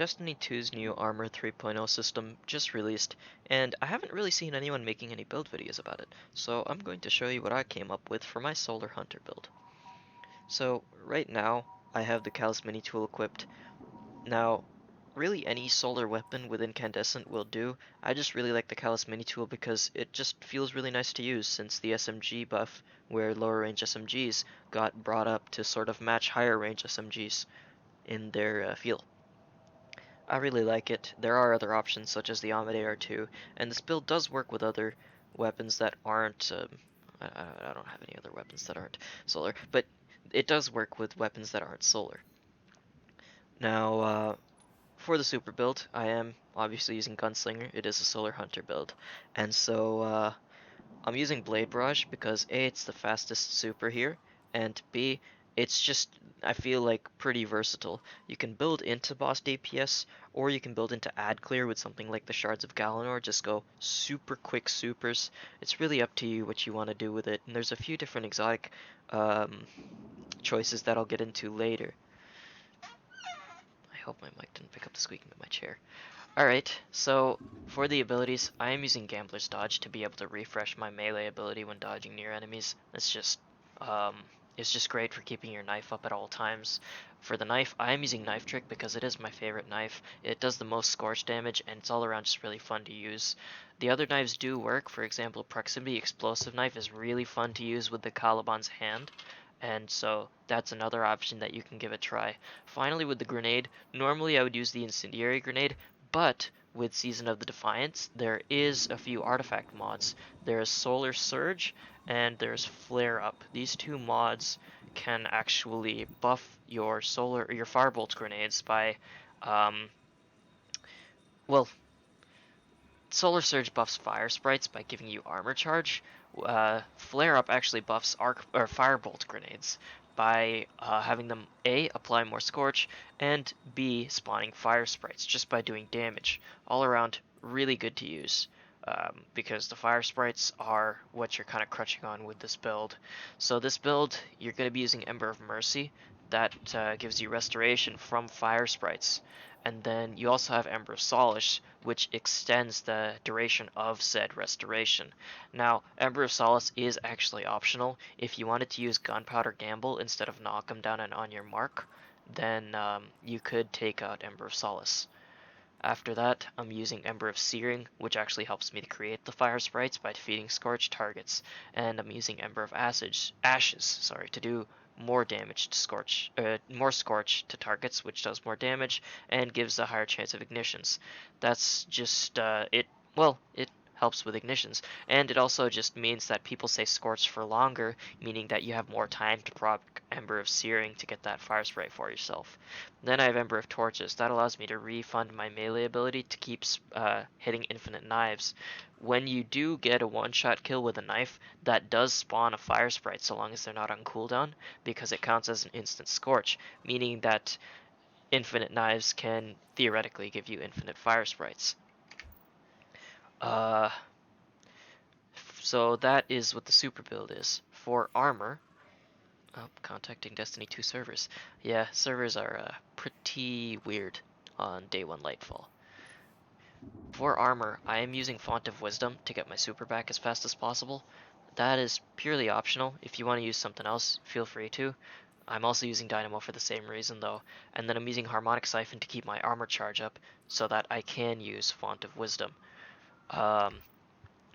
Destiny 2's new Armor 3.0 system just released, and I haven't really seen anyone making any build videos about it, so I'm going to show you what I came up with for my Solar Hunter build. So right now, I have the Callus Mini tool equipped. Now, really any solar weapon with incandescent will do. I just really like the Callus Mini tool because it just feels really nice to use since the SMG buff, where lower range SMGs got brought up to sort of match higher range SMGs in their feel. I really like it. There are other options such as the Amade R2, and this build does work with other weapons that aren't. I don't have any other weapons that aren't solar, but it does work with weapons that aren't solar. Now, for the super build, I am obviously using Gunslinger. It is a solar hunter build, and so I'm using Blade Barrage because A, it's the fastest super here, and B, it's just, I feel like, pretty versatile. You can build into boss DPS, or you can build into ad clear with something like the Shards of Galanor, just go super quick supers. It's really up to you what you want to do with it, and there's a few different exotic choices that I'll get into later. I hope my mic didn't pick up the squeaking of my chair. Alright, so for the abilities, I am using Gambler's Dodge to be able to refresh my melee ability when dodging near enemies. Um, it's just great for keeping your knife up at all times. For the knife, I am using Knife Trick because it is my favorite knife. It does the most scorch damage, and it's all around just really fun to use. The other knives do work. For example, Proximity Explosive Knife is really fun to use with the Caliban's hand, and so that's another option that you can give a try. Finally, with the grenade, normally I would use the Incendiary Grenade, but with Season of the Defiance, there is a few artifact mods. There's Solar Surge and there's Flare Up. These two mods can actually buff your firebolt grenades by, um, well, Solar Surge buffs fire sprites by giving you armor charge. Flare Up actually buffs arc or firebolt grenades by having them A, apply more scorch, and B, spawning fire sprites just by doing damage. All around, really good to use. Because the fire sprites are what you're kind of crutching on with this build. So this build, you're going to be using Ember of Mercy. That gives you restoration from fire sprites. And then you also have Ember of Solace, which extends the duration of said restoration. Now, Ember of Solace is actually optional. If you wanted to use Gunpowder Gamble instead of Knock 'em down and on your mark, then you could take out Ember of Solace. After that, I'm using Ember of Searing, which actually helps me to create the fire sprites by defeating scorched targets, and I'm using Ember of Ashes, to do more damage to more scorch to targets, which does more damage and gives a higher chance of ignitions. That's just it. Well, it helps with ignitions, and it also just means that people say scorch for longer, meaning that you have more time to proc Ember of Searing to get that fire spray for yourself. Then I have Ember of Torches. That allows me to refund my melee ability to keep hitting infinite knives. When you do get a one-shot kill with a knife, that does spawn a fire sprite so long as they're not on cooldown, because it counts as an instant scorch, meaning that infinite knives can theoretically give you infinite fire sprites. Uh, so that is what the super build is. For armor, contacting Destiny 2 servers. Yeah, servers are pretty weird on day 1 Lightfall. For armor, I am using Font of Wisdom to get my super back as fast as possible. That is purely optional. If you want to use something else, feel free to. I'm also using Dynamo for the same reason though, and then I'm using Harmonic Siphon to keep my armor charge up so that I can use Font of Wisdom.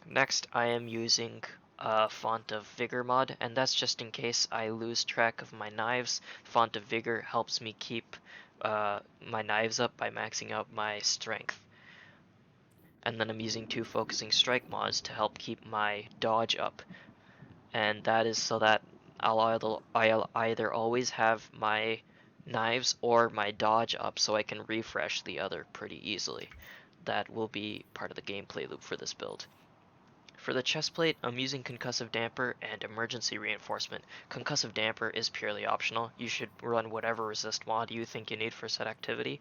Next, I am using Font of Vigor mod, and that's just in case I lose track of my knives. Font of Vigor helps me keep my knives up by maxing out my strength. And then I'm using 2 Focusing Strike mods to help keep my dodge up. And that is so that I'll either always have my knives or my dodge up so I can refresh the other pretty easily. That will be part of the gameplay loop for this build. For the chestplate, I'm using Concussive Damper and Emergency Reinforcement. Concussive Damper is purely optional. You should run whatever resist mod you think you need for said activity.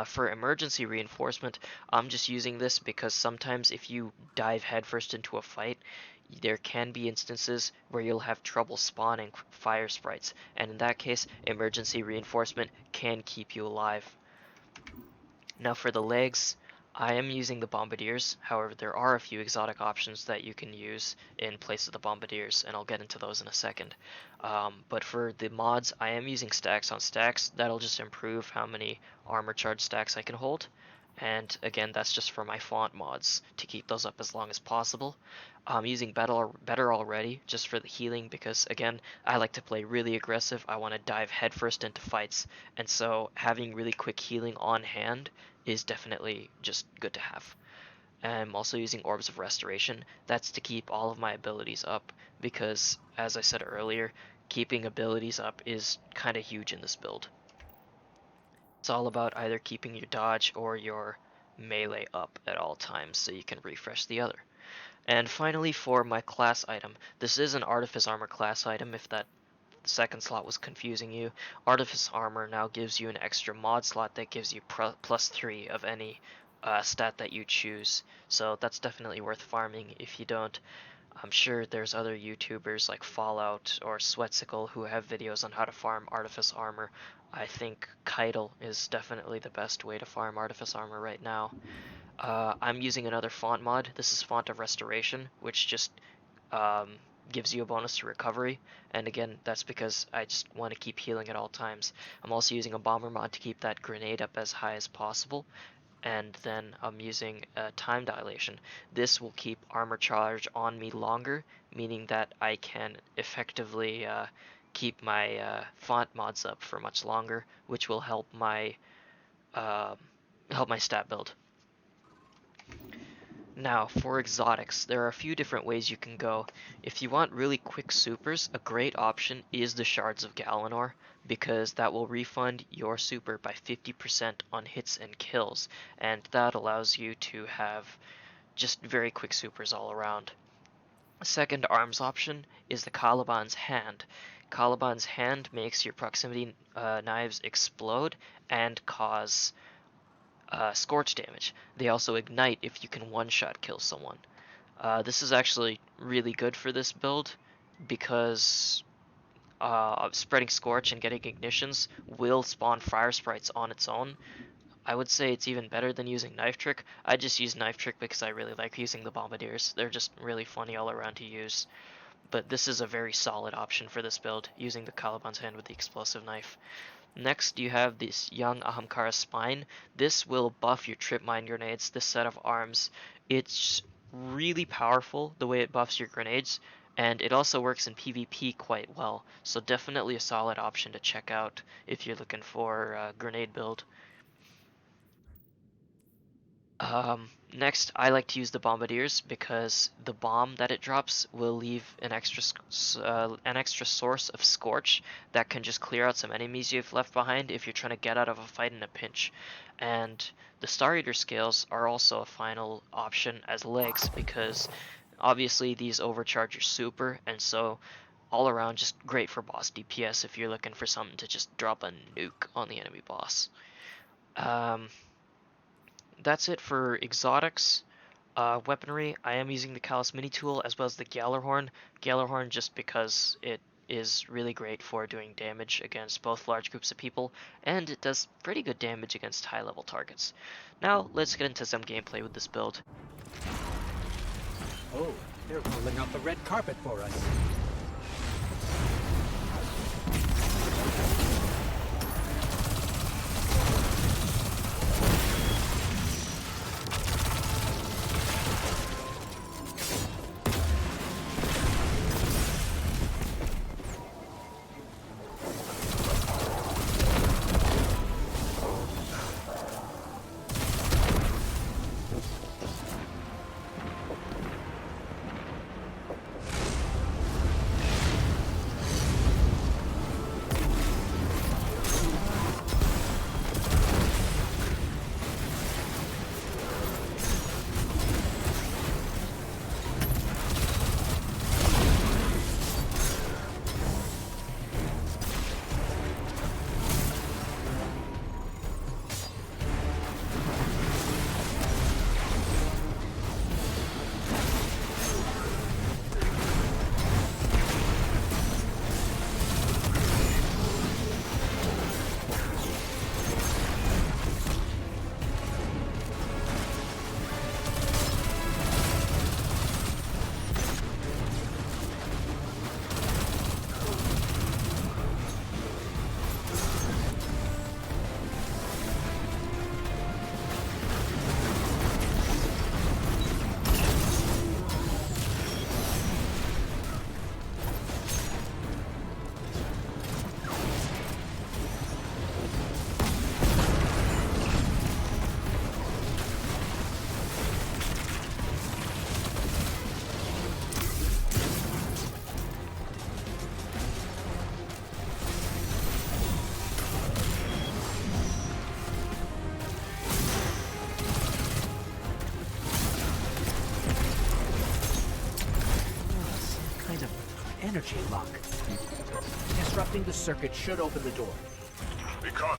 For Emergency Reinforcement, I'm just using this because sometimes if you dive headfirst into a fight, there can be instances where you'll have trouble spawning fire sprites, and in that case, Emergency Reinforcement can keep you alive. Now for the legs, I am using the Bombardiers. However, there are a few exotic options that you can use in place of the Bombardiers, and I'll get into those in a second. But for the mods, I am using stacks on stacks. That'll just improve how many armor charge stacks I can hold. And again, that's just for my font mods to keep those up as long as possible. I'm using better already just for the healing because again, I like to play really aggressive. I want to dive headfirst into fights, and so having really quick healing on hand is definitely just good to have. I'm also using Orbs of Restoration. That's to keep all of my abilities up because, as I said earlier, keeping abilities up is kind of huge in this build. It's all about either keeping your dodge or your melee up at all times so you can refresh the other. And finally, for my class item, this is an Artifice Armor class item if that second slot was confusing you. Artifice Armor now gives you an extra mod slot that gives you +3 of any stat that you choose, so that's definitely worth farming if you don't. I'm sure there's other YouTubers like Fallout or Sweatsicle who have videos on how to farm Artifice Armor. I think Keitel is definitely the best way to farm Artifice Armor right now. I'm using another font mod. This is Font of Restoration, which just um, gives you a bonus to recovery, and again, that's because I just want to keep healing at all times. I'm also using a bomber mod to keep that grenade up as high as possible, and then I'm using time dilation. This will keep armor charge on me longer, meaning that I can effectively keep my font mods up for much longer, which will uh, help my stat build. Now, for exotics, there are a few different ways you can go. If you want really quick supers, a great option is the Shards of Galanor, because that will refund your super by 50% on hits and kills, and that allows you to have just very quick supers all around. A second arms option is the Caliban's Hand. Caliban's Hand makes your proximity knives explode and cause scorch damage. They also ignite if you can one-shot kill someone. This is actually really good for this build because spreading Scorch and getting ignitions will spawn fire sprites on its own. I would say it's even better than using Knife Trick. I just use Knife Trick because I really like using the Bombardiers. They're just really funny all around to use. But this is a very solid option for this build, using the Caliban's Hand with the explosive knife. Next, you have this Young Ahamkara Spine. This will buff your trip mine grenades, this set of arms. It's really powerful the way it buffs your grenades, and it also works in PvP quite well, so definitely a solid option to check out if you're looking for a grenade build. Next, I like to use the Bombardiers because the bomb that it drops will leave an extra source of Scorch that can just clear out some enemies you've left behind if you're trying to get out of a fight in a pinch. And the Star Eater scales are also a final option as legs because obviously these overcharge your super, and so all around just great for boss DPS if you're looking for something to just drop a nuke on the enemy boss. That's it for exotics. Weaponry, I am using the Callus Mini Tool as well as the Gjallarhorn. Gjallarhorn just because it is really great for doing damage against both large groups of people, and it does pretty good damage against high-level targets. Now, let's get into some gameplay with this build. Oh, they're rolling out the red carpet for us. energy lock. Disrupting the circuit should open the door. Because